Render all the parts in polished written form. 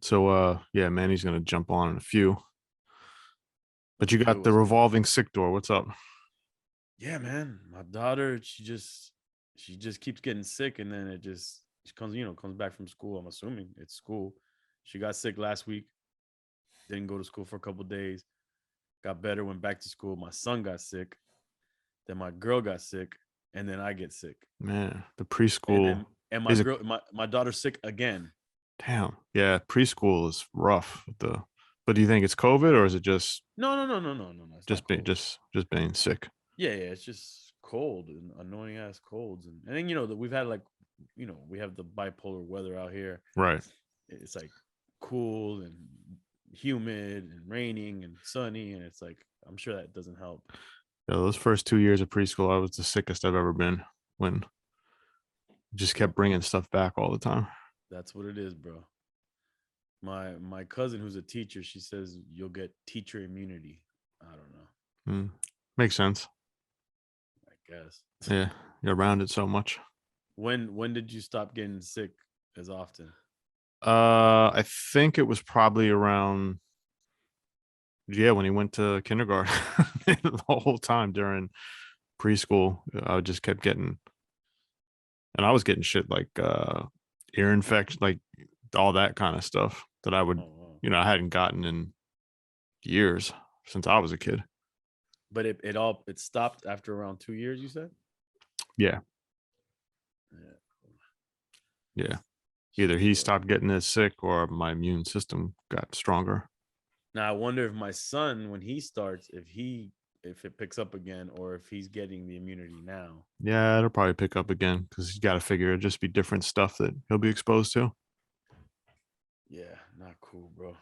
So yeah, Manny's gonna jump on in a few. But What's you good? got the What's good? revolving sick door. What's up? Yeah, man. My daughter, she just keeps getting sick, and then she comes back from school. I'm assuming it's school. She got sick last week. Didn't go to school for a couple days. Got better. Went back to school. My son got sick. Then my girl got sick, and then I get sick, Man, the and preschool then and my is a girl, my daughter's sick again. damn. Yeah, preschool is rough. But do you think it's COVID or is it just No, no, no, no, no, no, no. It's not just being COVID. just being sick? Yeah, yeah. It's just cold and annoying ass colds, and then that we've had we have the bipolar weather out here. Right. It's like cool and humid and raining and sunny, and it's like I'm sure that doesn't help. Yeah, those first 2 years of preschool, I was the sickest I've ever been when just kept bringing stuff back all the time. That's what it is, bro. My cousin who's a teacher, she says you'll get teacher immunity. I don't know. Mm, makes sense. I guess. Yeah, you're around it so much. When did you stop getting sick as often? I think it was probably around, yeah, when he went to kindergarten. The whole time during preschool, I just kept getting, and I was getting shit like ear infection, like all that kind of stuff that I would, Oh, wow. I hadn't gotten in years since I was a kid. But it stopped after around 2 years. You said. Yeah, Yeah. yeah. Either Shit's he rough. stopped getting as sick or my immune system got stronger. Now I wonder if my son, when he starts, if it picks up again, or if he's getting the immunity now. Yeah, it'll probably pick up again because he's got to figure it'll just be different stuff that he'll be exposed to. Yeah, not cool, bro.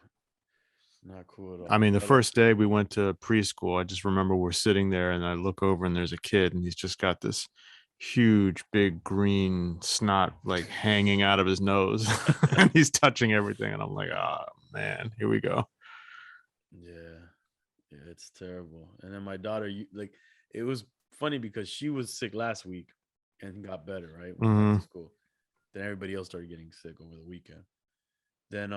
Not cool at I all. mean, the But first day we went to preschool, I just remember we're sitting there and I look over and there's a kid and he's just got this huge, big green snot like hanging out of his nose and he's touching everything. And I'm like, oh man, here we go. yeah, yeah, it's terrible. And then my daughter, it was funny because she was sick last week and got better, right? Went back to Hmm. school. Then everybody else started getting sick over the weekend. Then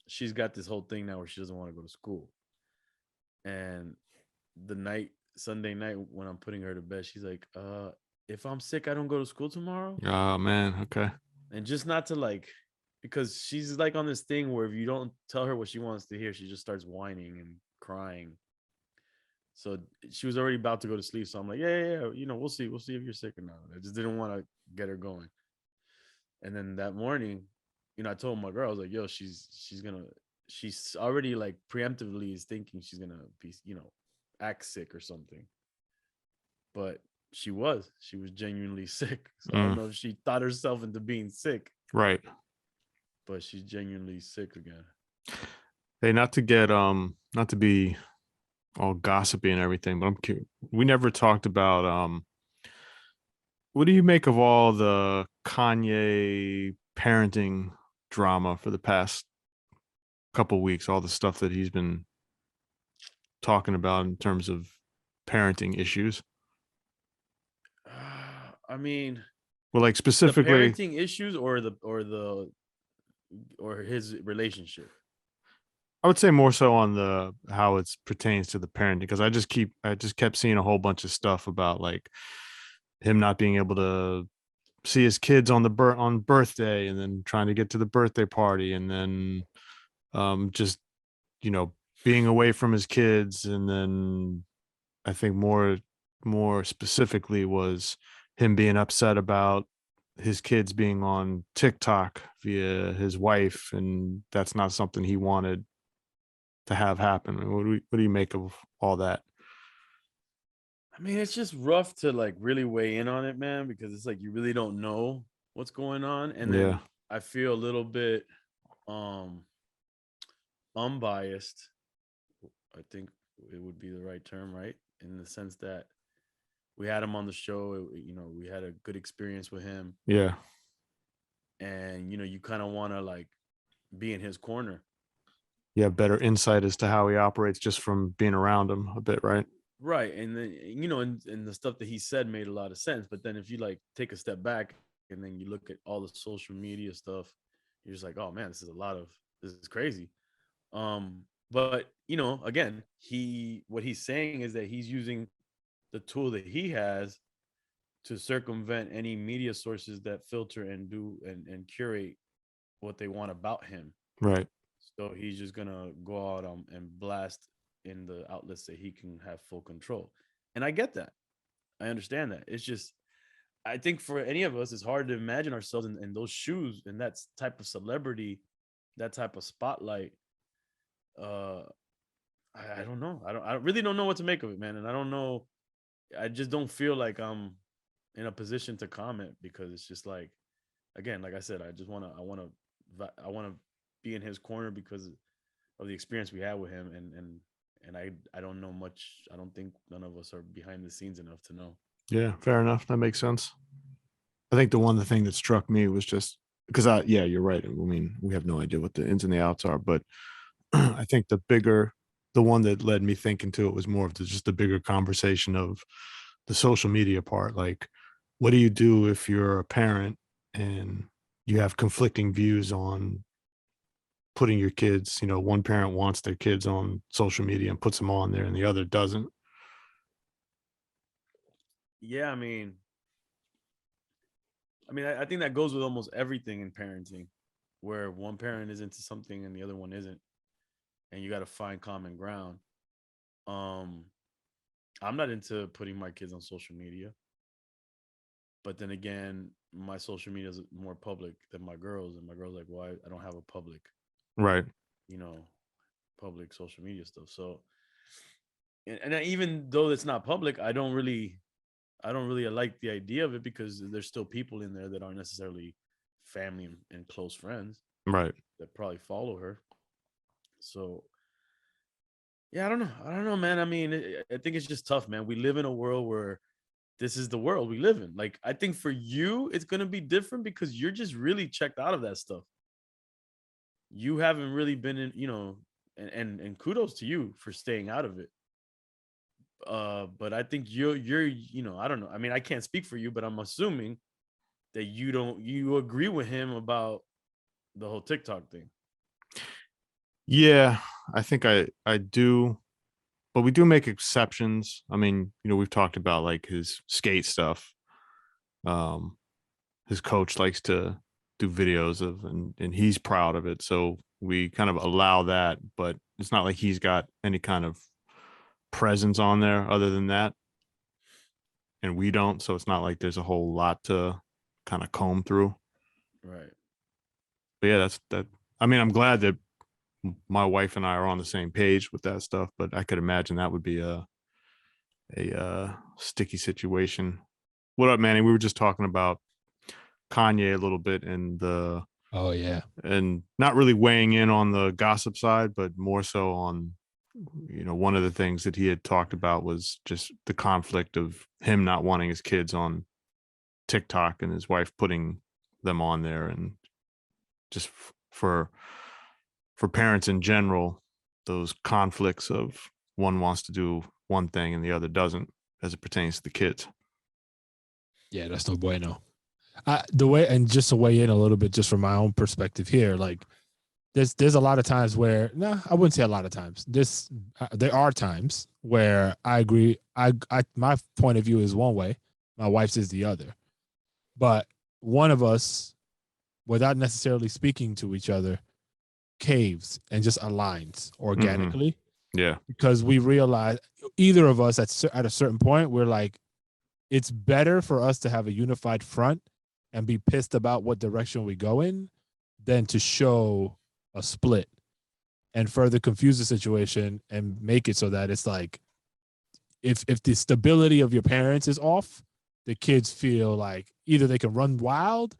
she's got this whole thing now where she doesn't want to go to school. And the night Sunday night when I'm putting her to bed, she's like, if I'm sick, I don't go to school tomorrow. Oh man. Okay. And just not to because she's like on this thing where if you don't tell her what she wants to hear, she just starts whining and crying. So she was already about to go to sleep. So I'm like, yeah, yeah, yeah, we'll see if you're sick or not. I just didn't want to get her going. And then that morning, I told my girl, I was like, yo, she's already like preemptively is thinking she's gonna be, act sick or something. But she was genuinely sick. So I don't Mm, know if she thought herself into being sick, right. but she's genuinely sick again. Hey, not to be all gossipy and everything, but I'm curious. We never talked about what do you make of all the Kanye parenting drama for the past couple weeks, all the stuff that he's been talking about in terms of parenting issues? I mean, Well, like the specifically, parenting issues or his relationship. I would say more so on the how it pertains to the parenting because I just kept seeing a whole bunch of stuff about like him not being able to see his kids on on birthday and then trying to get to the birthday party and then just you know being away from his kids and then I think more specifically was him being upset about his kids being on TikTok via his wife and that's not something he wanted to have happen. What do you make of all that? I mean, it's just rough to like really weigh in on it, man, because it's like you really don't know what's going on. And Yeah. then I feel a little bit um unbiased. I think it would be the right term, right? In the sense that we had him on the show, we had a good experience with him, Yeah. and you kind of want to like be in his corner. You have better insight as to how he operates just from being around him a bit, right? Right. And then, and the stuff that he said made a lot of sense. But then if you like take a step back and then you look at all the social media stuff, you're just like, oh man, this is crazy. But again, what he's saying is that he's using the tool that he has to circumvent any media sources that filter and do and curate what they want about him. Right. So he's just gonna go out and blast in the outlets that he can have full control. And I get that. I understand that. It's just I think for any of us, it's hard to imagine ourselves in those shoes and that type of celebrity, that type of spotlight. Uh, I don't know. I really don't know what to make of it, man. And I don't know. I just don't feel like I'm in a position to comment because it's just like, again, like I said, I wanna be in his corner because of the experience we had with him, and I don't know much. I don't think none of us are behind the scenes enough to know. Yeah, fair enough. That makes sense. I think the thing that struck me was just because yeah, you're right. I mean, we have no idea what the ins and the outs are, but I think the one that led me thinking to it was more of just the bigger conversation of the social media part. Like, what do you do if you're a parent and you have conflicting views on putting your kids, one parent wants their kids on social media and puts them on there and the other doesn't. Yeah, I think that goes with almost everything in parenting, where one parent is into something and the other one isn't, and you got to find common ground. Um, I'm not into putting my kids on social media, but then again, my social media is more public than my girls, and my girls like, well, I don't have a Right. you know, public social media stuff. So, even though it's not public, I don't really like the idea of it because there's still people in there that aren't necessarily family and close friends Right. that probably follow her. So yeah, I don't know. I don't know, man. I think it's just tough, man. We live in a world where this is the world we live in. Like, I think for you, it's gonna be different because you're just really checked out of that stuff. You haven't really been in, and kudos to you for staying out of it. But I think I don't know. I can't speak for you, but I'm assuming that you agree with him about the whole TikTok thing. Yeah, I think I do, but we do make exceptions. I mean, we've talked about like his skate stuff. Um, his coach likes to do videos of, and he's proud of it. So we kind of allow that, but it's not like he's got any kind of presence on there other than that, and we don't. So it's not like there's a whole lot to kind of comb through. Right. But yeah, that's that. I mean, I'm glad that my wife and I are on the same page with that stuff, but I could imagine that would be a sticky situation. What up, Manny? We were just talking about Kanye a little bit Oh yeah. and not really weighing in on the gossip side, but more so on, one of the things that he had talked about was just the conflict of him not wanting his kids on TikTok and his wife putting them on there, and just for parents in general, those conflicts of one wants to do one thing and the other doesn't as it pertains to the kids. Yeah, that's no bueno. The way, and just to weigh in a little bit, just from my own perspective here, like there's a lot of times where, no, I wouldn't say a lot of times. There are times where I agree. My point of view is one way, my wife's is the other. But one of us, without necessarily speaking to each other, caves and just aligns organically. Yeah. Because we realize either of us at a certain point, we're like, it's better for us to have a unified front and be pissed about what direction we go in than to show a split and further confuse the situation and make it so that it's like, if the stability of your parents is off, the kids feel like either they can run wild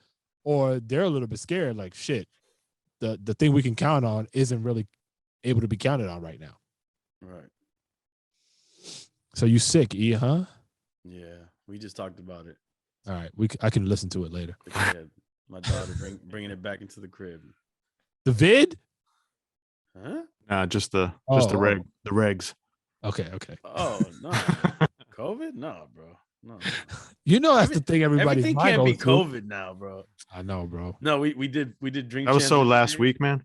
or they're a little bit scared, like, shit, the thing we can count on isn't really able to be counted on right now. Right. So you sick, E, huh? Yeah, we just talked about it. All right, I can listen to it later. Yeah, my daughter bringing it back into the crib. The vid? Huh? Just the Oh. the regs. Okay. Oh no, COVID? No, bro. No. You know that's the thing. Everybody's Everything mind can't be goes to. COVID now, bro. I know, bro. No, we did drink That was champs so last yesterday. week, man.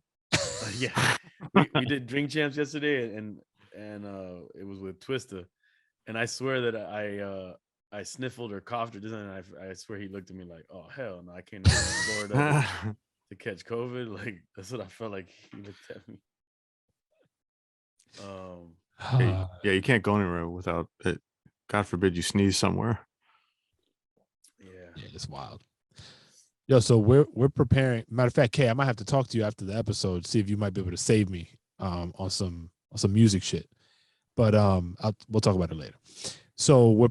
Yeah, we did drink champs yesterday, and it was with Twista, and I swear that I sniffled or coughed or something. And I swear he looked at me like, "Oh hell no, I can't go to Florida to catch COVID." Like that's what I felt like he looked at me. Yeah, you can't go anywhere without it. God forbid you sneeze somewhere. Yeah, it's wild. Yo, so we're preparing. Matter of fact, Kay, I might have to talk to you after the episode, see if you might be able to save me on some music shit. But we'll talk about it later. So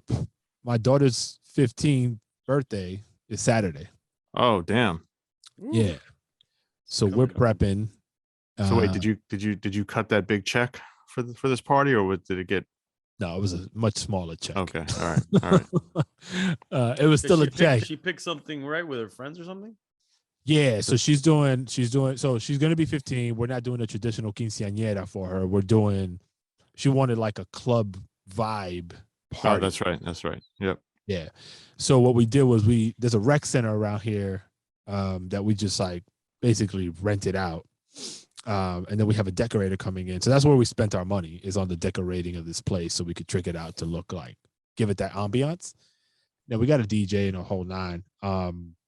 my daughter's 15th birthday is Saturday. Oh damn. Yeah. So we're prepping. So wait, did you cut that big check for this party, or did it get? No, it was a much smaller check. Okay, all right. It was still a check. She picked something right with her friends or something. Yeah, so she's doing. So she's gonna be 15. We're not doing a traditional quinceañera for her. We're doing. She wanted like a club vibe party. Oh, that's right. Yep. Yeah. So what we did was there's a rec center around here that we just like basically rented out. And then we have a decorator coming in. So that's where we spent our money, is on the decorating of this place so we could trick it out to look like, give it that ambiance. Now we got a DJ and a whole nine. The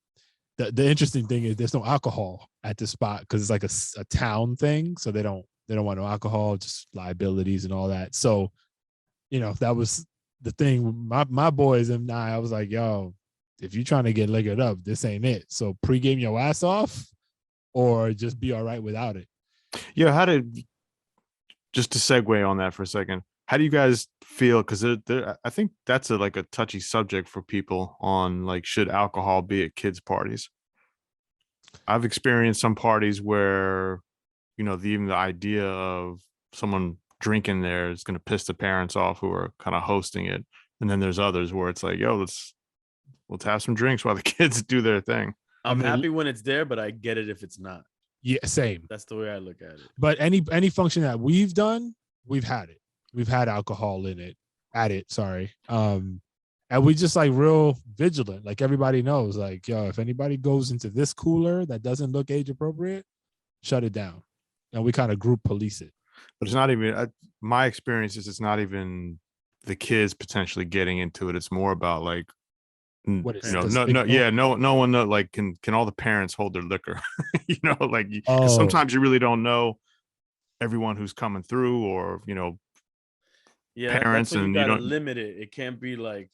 interesting thing is there's no alcohol at this spot because it's like a town thing. So they don't want no alcohol, just liabilities and all that. So, that was the thing. My boys and I was like, yo, if you're trying to get liquored up, this ain't it. So pregame your ass off or just be all right without it. Yeah, just to segue on that for a second, how do you guys feel? Because I think that's a touchy subject for people on like, should alcohol be at kids' parties? I've experienced some parties where, even the idea of someone drinking there is going to piss the parents off who are kind of hosting it. And then there's others where it's like, yo, let's have some drinks while the kids do their thing. I'm happy when it's there, but I get it if it's not. Yeah, same. That's the way I look at it. But any function that we've done, we've had it. We've had alcohol in it. Sorry. And we just like real vigilant. Like everybody knows, like, yo, if anybody goes into this cooler that doesn't look age appropriate, shut it down. And we kind of group police it. But it's not even, my experience is it's not even the kids potentially getting into it. It's more about like, what is no one like can all the parents hold their liquor? Because sometimes you really don't know everyone who's coming through, or parents, that's when and you gotta don't limit it. It can't be like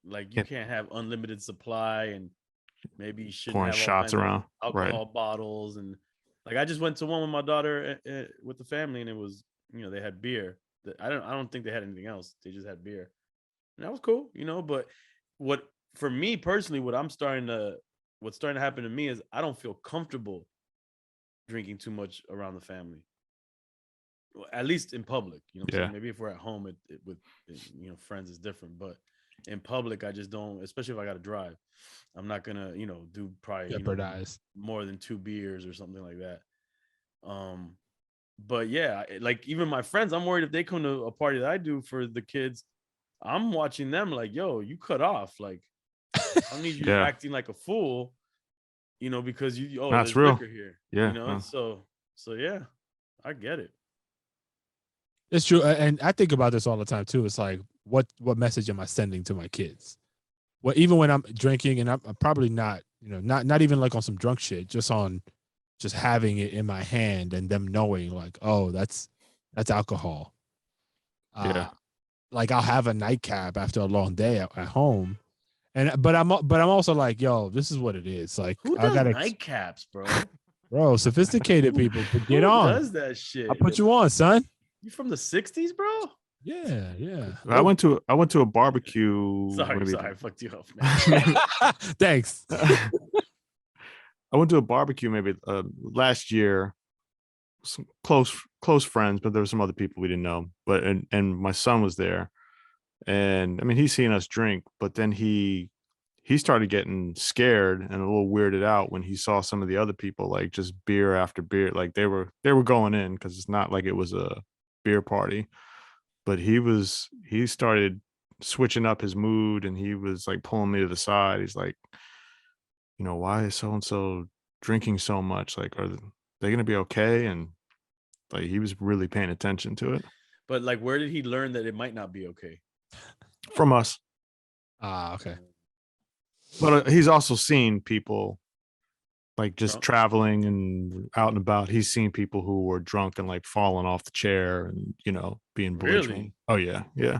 you can't have unlimited supply, and maybe you shouldn't pouring have shots around alcohol bottles. And like I just went to one with my daughter with the family, and it was they had beer. I don't think they had anything else. They just had beer, and that was cool, But what for me personally, what's starting to happen to me is I don't feel comfortable drinking too much around the family. At least in public, maybe if we're at home with friends is different, but in public I just don't, especially if I got to drive. I'm not gonna do probably jeopardize more than 2 beers or something like that. But yeah, like even my friends, I'm worried if they come to a party that I do for the kids, I'm watching them like, yo, you cut off, like I don't need you acting like a fool, because that's there's real liquor here, so yeah, I get it. It's true. And I think about this all the time too. It's like, what message am I sending to my kids? Well, even when I'm drinking, and I'm probably not, not even like on some drunk shit, just having it in my hand and them knowing like, oh, that's alcohol. Like I'll have a nightcap after a long day at home. But I'm also like, yo, this is what it is. Like, who does nightcaps, bro? Bro, sophisticated people, but get on. Who does that shit? I'll put you on, son. You from the 60s, bro? Yeah. I went to a barbecue. Sorry, I fucked you up, man. Thanks. I went to a barbecue maybe last year. Some close friends, but there were some other people we didn't know. But and my son was there, and I mean he's seen us drink, but then he started getting scared and a little weirded out when he saw some of the other people like just beer after beer, like they were going in, because it's not like it was a beer party, but he started switching up his mood, and he was like pulling me to the side. He's like, why is so and so drinking so much? Like, are they gonna be okay? And like he was really paying attention to it But like, where did he learn that it might not be okay? from us. Ah, okay. But he's also seen people like just Drunk? traveling and out and about. He's seen people who were drunk and like falling off the chair and being belligerent. Really? Oh yeah, yeah.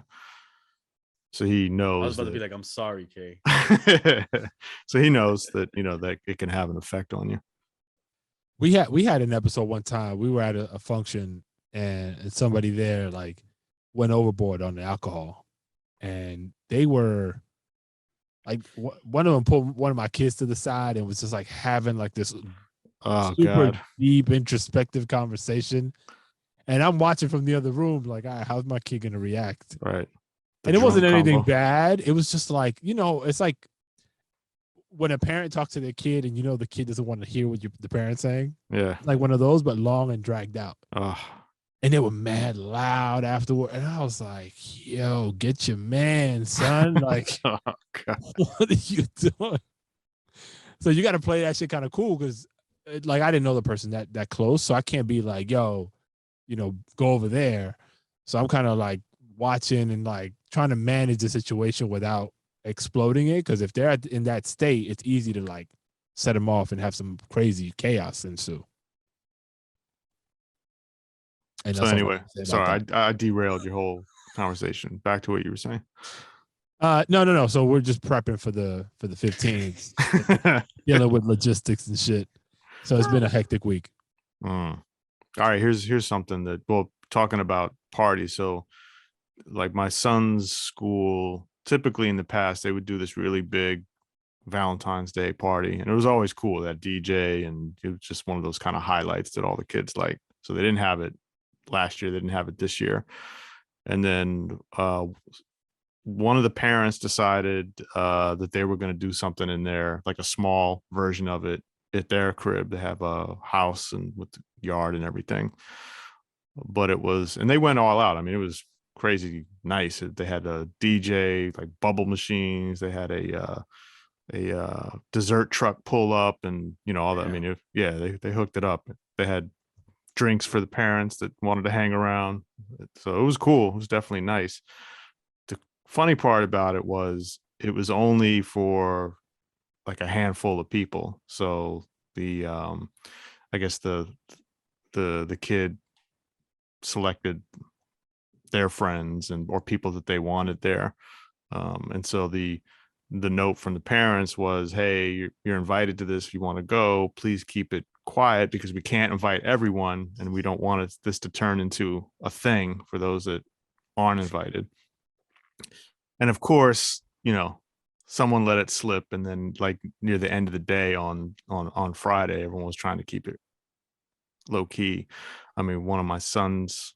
So he I was knows about to be that. like, I'm sorry, Kay. So he knows that that it can have an effect on you. We had an episode one time. We were at a function, and somebody there like went overboard on the alcohol, and they were like one of them pulled one of my kids to the side and was just like having like this Oh super God. deep introspective conversation. And I'm watching from the other room, like, all right, how's my kid gonna react? Right. The And it wasn't drunk anything combo. bad. It was just like, it's like when a parent talks to their kid and the kid doesn't want to hear what the parent's saying. Yeah. It's like one of those, but long and dragged out. Oh. And they were mad loud afterward. And I was like, yo, get your man, son. Like, Oh, God. what are you doing? So you got to play that shit kind of cool because, like, I didn't know the person that close. So I can't be like, yo, go over there. So I'm kind of like watching and like trying to manage the situation without exploding it. Because if they're in that state, it's easy to like set them off and have some crazy chaos ensue. And So that's all I anyway, have to say about sorry, that. I derailed your whole conversation. Back to what you were saying. No. So we're just prepping for the 15th, dealing with logistics and shit. So it's been a hectic week. All right, here's something that, well, talking about parties. So like my son's school, typically in the past, they would do this really big Valentine's Day party, and it was always cool, that DJ, and it was just one of those kind of highlights that all the kids like. So they didn't have it last year, they didn't have it this year. And then one of the parents decided that they were going to do something in there, like a small version of it at their crib. They have a house and with the yard and everything. But it was, and they went all out. I mean, it was crazy nice. They had a DJ, like bubble machines. They had a dessert truck pull up, and all that. I mean, yeah, they hooked it up. They had drinks for the parents that wanted to hang around. So it was cool. It was definitely nice. The funny part about it was only for like a handful of people. So the I guess the kid selected their friends and or people that they wanted there. And so the note from the parents was, hey, you're invited to this. If you want to go, please keep it quiet because we can't invite everyone, and we don't want this to turn into a thing for those that aren't invited. And of course, someone let it slip, and then like near the end of the day on Friday, everyone was trying to keep it low key. I mean, one of my son's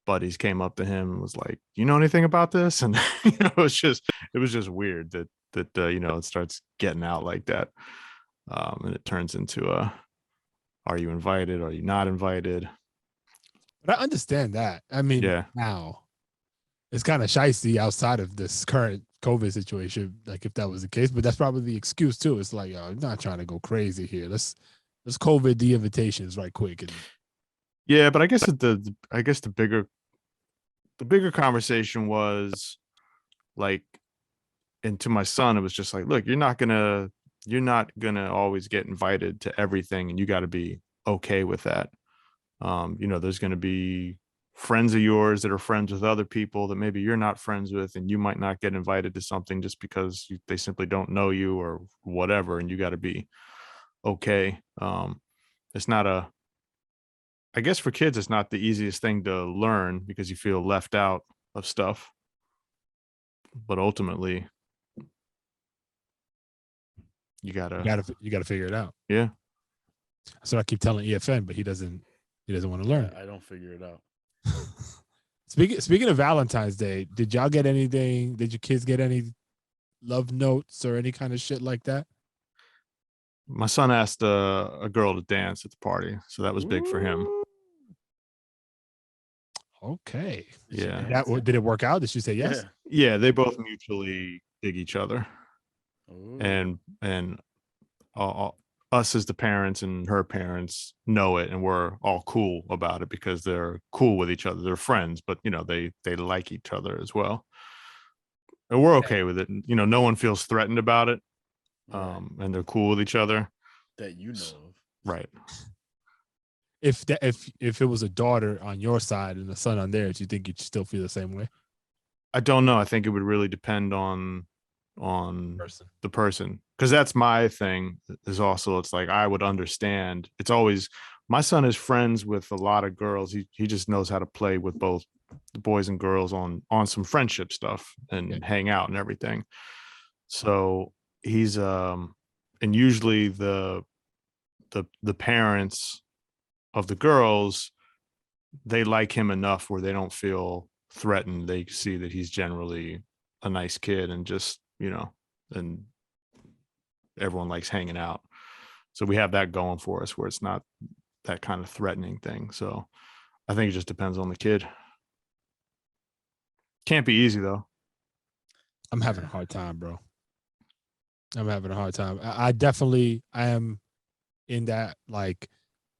buddies came up to him and was like, "You know anything about this?" And it was just weird that it starts getting out like that, and it turns into are you invited? Are you not invited? But I understand that. I mean, Yeah, now it's kind of shicey outside of this current COVID situation, like if that was the case, but that's probably the excuse too. It's like, I'm not trying to go crazy here. Let's COVID the invitations right quick. And yeah, but I guess the bigger conversation was like, and to my son, it was just like, look, you're not gonna always get invited to everything, and you got to be okay with that. There's going to be friends of yours that are friends with other people that maybe you're not friends with, and you might not get invited to something just because they simply don't know you or whatever, and you got to be okay. It's not a I guess for kids, it's not the easiest thing to learn because you feel left out of stuff, but ultimately you gotta, you gotta figure it out. yeah. So I keep telling EFN, but he doesn't want to learn. I don't figure it out. Speaking of Valentine's Day, did y'all get anything? Did your kids get any love notes or any kind of shit like that? My son asked a girl to dance at the party, so that was big for him. Ooh. Okay. Yeah. Did it work out? Did she say yes? Yeah, they both mutually dig each other, Ooh. and us as the parents and her parents know it, and we're all cool about it because they're cool with each other. They're friends, but they like each other as well, and we're okay with it. No one feels threatened about it, Right. and they're cool with each other. That you know of. Right. If it was a daughter on your side and a son on theirs, you think you'd still feel the same way? I don't know. I think it would really depend on Person. the person, because that's my thing. Is also, it's like I would understand. It's always, my son is friends with a lot of girls. He just knows how to play with both the boys and girls on some friendship stuff and Yeah. hang out and everything. So he's and usually the parents of the girls, they like him enough where they don't feel threatened. They see that he's generally a nice kid, and just and everyone likes hanging out. So we have that going for us, where it's not that kind of threatening thing. So I think it just depends on the kid. Can't be easy though. I'm having a hard time, bro. I'm having a hard time. I am in that, like,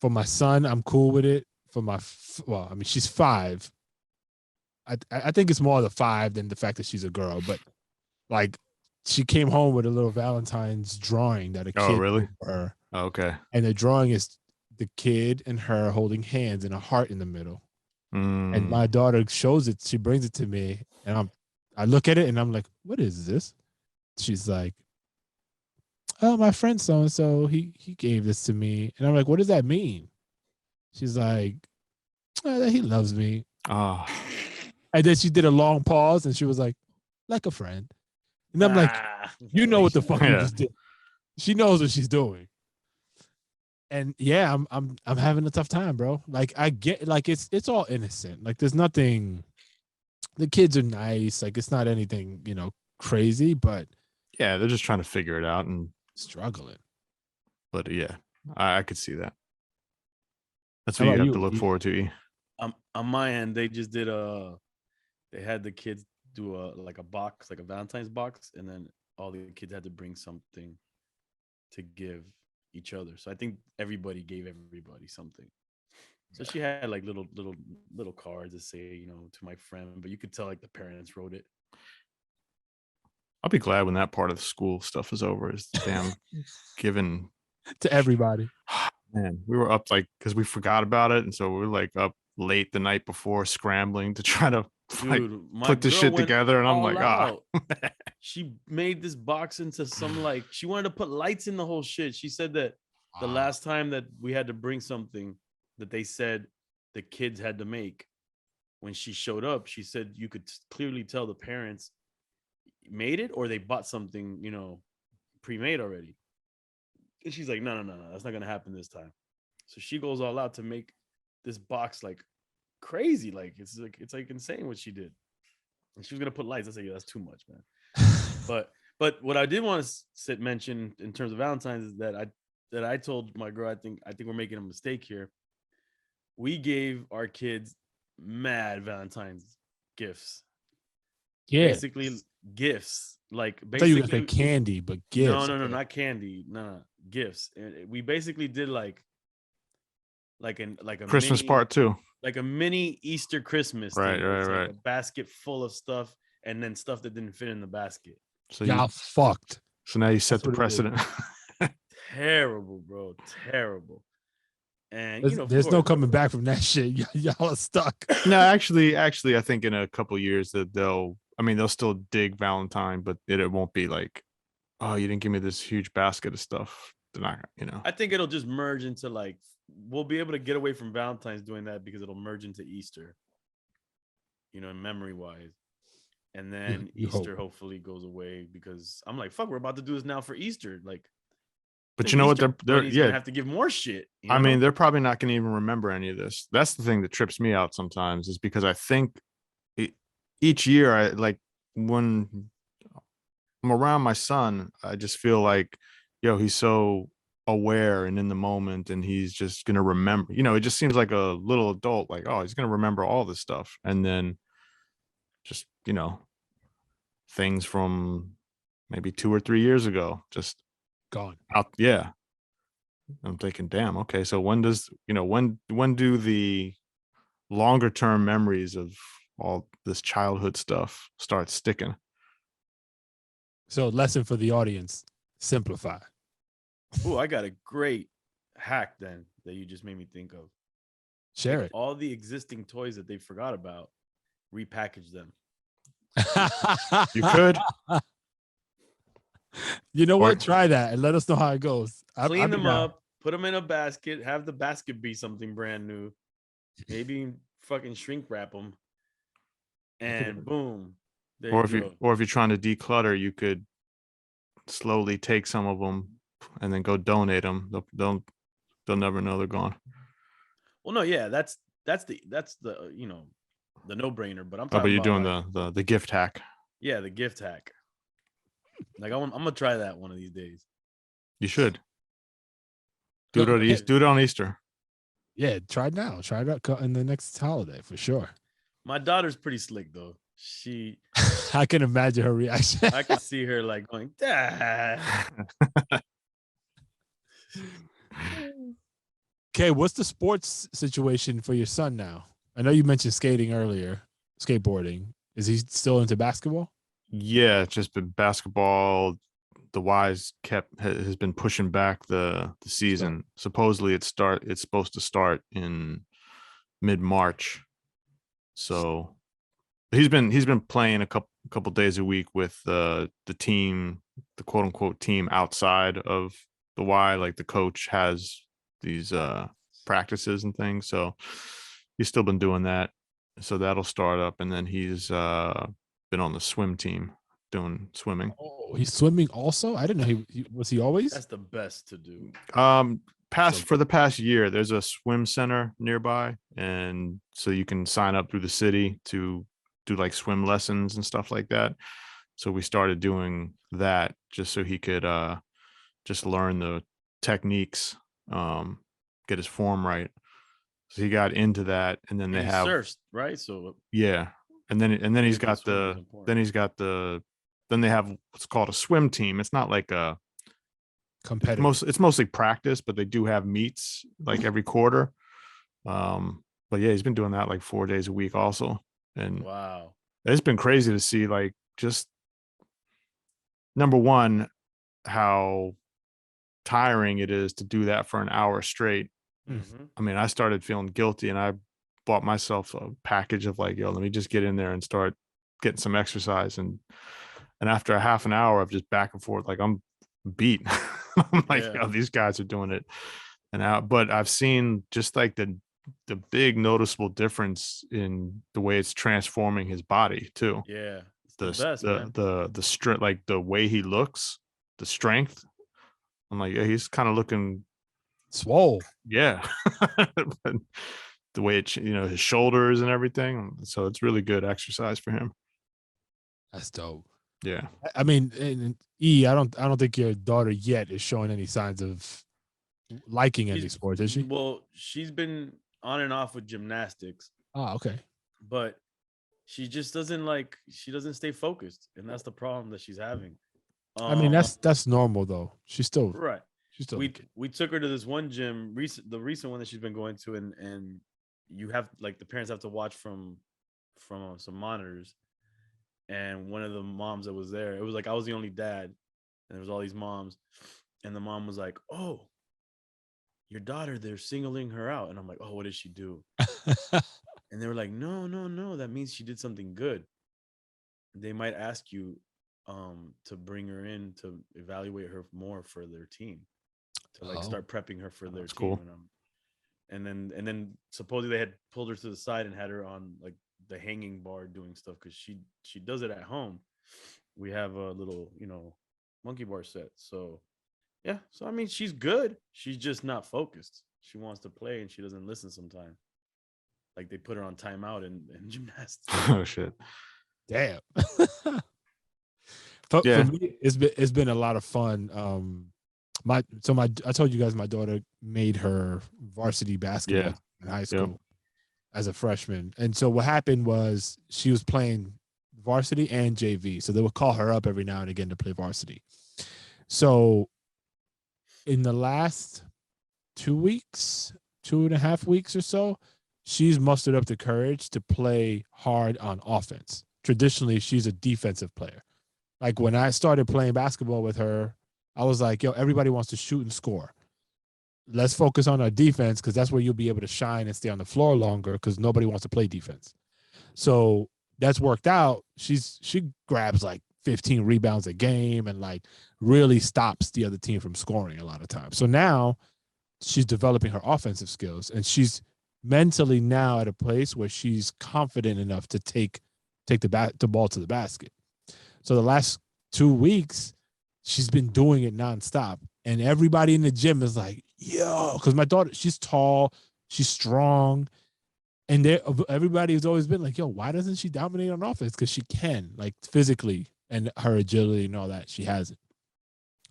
for my son, I'm cool with it. For well, I mean, she's 5. I think it's more the 5 than the fact that she's a girl, but like, she came home with a little Valentine's drawing that a Oh, kid really? did for her. Okay. And the drawing is the kid and her holding hands and a heart in the middle. And my daughter shows it. She brings it to me, and I look at it and I'm like, "What is this?" She's like, "Oh, my friend so and so, he gave this to me." And I'm like, "What does that mean?" She's like, "Oh, that he loves me." Oh, And then she did a long pause, and she was like a friend. And I'm like, "You know what the fuck you yeah. just did?" She knows what she's doing. And yeah, I'm having a tough time, bro. Like, I get, like, it's all innocent. Like, there's nothing. The kids are nice. Like, it's not anything, crazy, but Yeah, they're just trying to figure it out, and struggling. but yeah, I could see that. That's How what you about have to you? look forward to. E. On my end, they just did they had the kids do a box, like a Valentine's box, and then all the kids had to bring something to give each other. So I think everybody gave everybody something. So she had like little cards that say, to my friend, but you could tell like the parents wrote it. I'll be glad when that part of the school stuff is over. Is damn given To everybody. Man, we were up like because we forgot about it, and so we were like up late the night before, scrambling to try to like Dude, my put the girl shit went together, and I'm all like, out. She made this box into some, like, she wanted to put lights in the whole shit. She said that the last time that we had to bring something that they said the kids had to make, when she showed up, she said you could clearly tell the parents made it or they bought something, pre-made already. And she's like, no, that's not gonna happen this time. So she goes all out to make this box like crazy, like it's like insane what she did. And she was gonna put lights. I said, yeah, that's too much, man. But what I did want to mention in terms of Valentine's is that I told my girl, I think we're making a mistake here. We gave our kids mad Valentine's gifts. Yeah. Basically gifts. Like, I thought you were gonna basically, say candy, but no, gifts. no, not candy. No, gifts. And we basically did like a Christmas mini, part 2. like a mini Easter Christmas Right, thing, where it's like right. a basket full of stuff and then stuff that didn't fit in the basket. So Y'all fucked. so now you set That's the what it is. precedent. Terrible, bro. Terrible. And There's no coming back from that shit. Y'all are stuck. No, actually, I think in a couple years that they'll still dig Valentine, but it won't be like, oh, you didn't give me this huge basket of stuff. They're not. I think it'll just merge into, like, we'll be able to get away from Valentine's doing that because it'll merge into Easter, memory wise. And then You Easter hope. hopefully goes away, because I'm like, fuck, we're about to do this now for Easter. Like, But the you know what? Easter They're Bunny's gonna have to give more shit. I mean, they're probably not going to even remember any of this. That's the thing that trips me out sometimes, is because I think each year, I like when I'm around my son, I just feel like, yo, he's so aware and in the moment, and he's just gonna remember. It just seems like a little adult, like, oh, he's gonna remember all this stuff, and then just things from maybe 2 or 3 years ago just Gone. out. Yeah, I'm thinking, damn, okay, so when do the longer term memories of all this childhood stuff start sticking? So lesson for the audience: simplify. Oh, I got a great hack then that you just made me think of. Share Take it. all the existing toys that they forgot about, repackage them. You could. You know Or what? Try that and let us know how it goes. Clean them down. up, put them in a basket, have the basket be something brand new. Maybe fucking shrink wrap them, and boom, there or you if you go. or if you're trying to declutter, you could slowly take some of them and then go donate them. They'll never know they're gone. Well, no, yeah, that's the the no brainer. But I'm Oh, but talking you're about doing like, the gift hack. yeah, the gift hack. Like I'm gonna try that one of these days. You should do it Go on ahead. Do it on Easter. Yeah, try it now. Try it out in the next holiday for sure. My daughter's pretty slick though. I can imagine her reaction. I can see her like going, Dad. Okay, what's the sports situation for your son now? I know you mentioned skating earlier, skateboarding. Is he still into basketball? Yeah, it's just been basketball. The Wise has been pushing back the season. Supposedly it's supposed to start in mid-March. So he's been playing a couple days a week with the team, the quote unquote team outside of the Y. Like the coach has these practices and things. So he's still been doing that. So that'll start up, and then he's been on the swim team doing swimming. Oh, he's swimming also? I didn't know he was he always? That's the best to do. For the past year, there's a swim center nearby, and so you can sign up through the city to do like swim lessons and stuff like that. So we started doing that just so he could just learn the techniques, get his form right. So he got into that, and then And they he have surfs, right? So yeah, and then he's getting to got swim is then they have what's called a swim team. It's not like Competitive. it's mostly practice, but they do have meets like every quarter. But yeah, he's been doing that like 4 days a week also, and wow. it's been crazy to see, like, just number one, how tiring it is to do that for an hour straight. Mhm. I mean, I started feeling guilty, and I bought myself a package of like, yo, let me just get in there and start getting some exercise. And after a half an hour of just back and forth, like, I'm beat. I'm like, Yeah. yo, these guys are doing it. But I've seen just like the big noticeable difference in the way it's transforming his body too. Yeah. It's the best, man. The strength, like the way he looks, the strength. I'm like, yeah, he's kind of looking, Swole. yeah. The way his shoulders and everything. So it's really good exercise for him. That's dope. Yeah. I mean, I don't think your daughter yet is showing any signs of liking any sports, is she? Well, she's been on and off with gymnastics. Oh, okay. But she just she doesn't stay focused, and that's the problem that she's having. I mean, that's normal though. She's still Right. She's still We took her to this one gym, the recent one that she's been going to, and you have like the parents have to watch from some monitors. And one of the moms that was there, it was like I was the only dad, and there was all these moms, and the mom was like, "Oh, your daughter, they're singling her out," and I'm like, "Oh, what did she do?" And they were like, "No, no, no, that means she did something good." They might ask you to bring her in to evaluate her more for their team, to like start prepping her for their That's team. cool. And then supposedly they had pulled her to the side and had her on like the hanging bar doing stuff because she does it at home. We have a little monkey bar set, so yeah. So I mean, she's good. She's just not focused. She wants to play and she doesn't listen sometimes. Like they put her on timeout in gymnastics. Oh shit. Damn. For Yeah. me, it's been a lot of fun I told you guys my daughter made her varsity basketball in high school as a freshman. And so what happened was she was playing varsity and JV. So they would call her up every now and again to play varsity. So in the last 2 weeks, 2.5 weeks or so, she's mustered up the courage to play hard on offense. Traditionally, she's a defensive player. Like when I started playing basketball with her, I was like, yo, everybody wants to shoot and score. Let's focus on our defense because that's where you'll be able to shine and stay on the floor longer because nobody wants to play defense. So that's worked out. She grabs like 15 rebounds a game and like really stops the other team from scoring a lot of times. So now she's developing her offensive skills and she's mentally now at a place where she's confident enough to take the ball to the basket. So the last 2 weeks, she's been doing it nonstop. And everybody in the gym is like, yo, because my daughter, she's tall, she's strong. And everybody has always been like, yo, why doesn't she dominate on offense? Because she can, like physically and her agility and all that, she has it.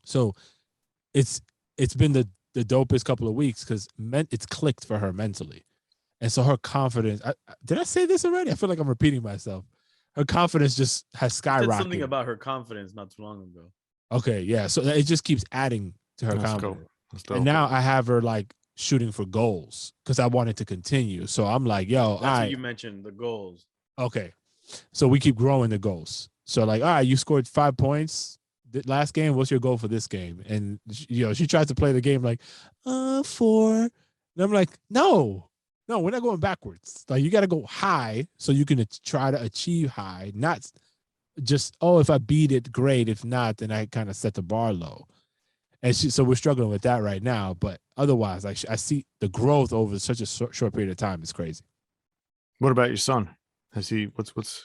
So it's been the dopest couple of weeks because it's clicked for her mentally. And so her confidence, did I say this already? I feel like I'm repeating myself. Her confidence just has skyrocketed. You said something about her confidence not too long ago. Okay, yeah. So it just keeps adding to her confidence. Cool. And now I have her like shooting for goals because I wanted to continue. So I'm like, yo, that's what you mentioned, the goals. Okay. So we keep growing the goals. So like, all right, you scored 5 points last game. What's your goal for this game? And she tries to play the game like, 4. And I'm like, no, we're not going backwards. Like you got to go high so you can try to achieve high, not just, if I beat it, great. If not, then I kind of set the bar low. And so we're struggling with that right now. But otherwise, I see the growth over such a short period of time is crazy. What about your son? Has he expressed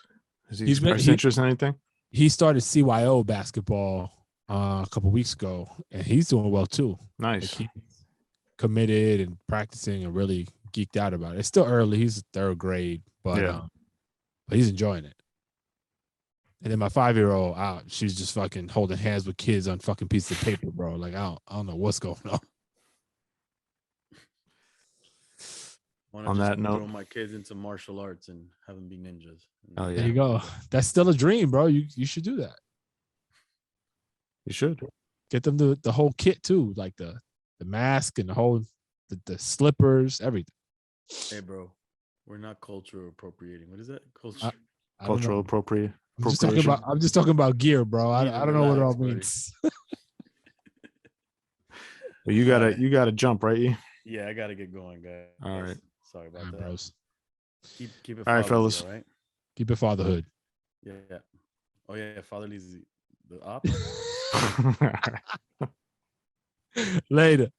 interest in anything? He started CYO basketball a couple weeks ago, and he's doing well too. Nice. Like he's committed and practicing and really geeked out about it. It's still early. He's 3rd grade, but he's enjoying it. And then my 5-year-old she's just fucking holding hands with kids on fucking pieces of paper, bro. Like I don't know what's going on. On that note, throw my kids into martial arts and have them be ninjas. Oh yeah, there you go. That's still a dream, bro. You should do that. You should get them the whole kit too, like the mask and the whole the slippers, everything. Hey, bro, we're not cultural appropriating. What is that? Cultural appropriation. I'm just talking about gear, bro. I don't know what it all means. But you gotta jump, right? Yeah, I gotta get going, guys. All right. Sorry about that. Bros. Keep it. All right, fellas. All right. Keep it fatherhood. Yeah. Oh yeah, fatherly's the op. Later.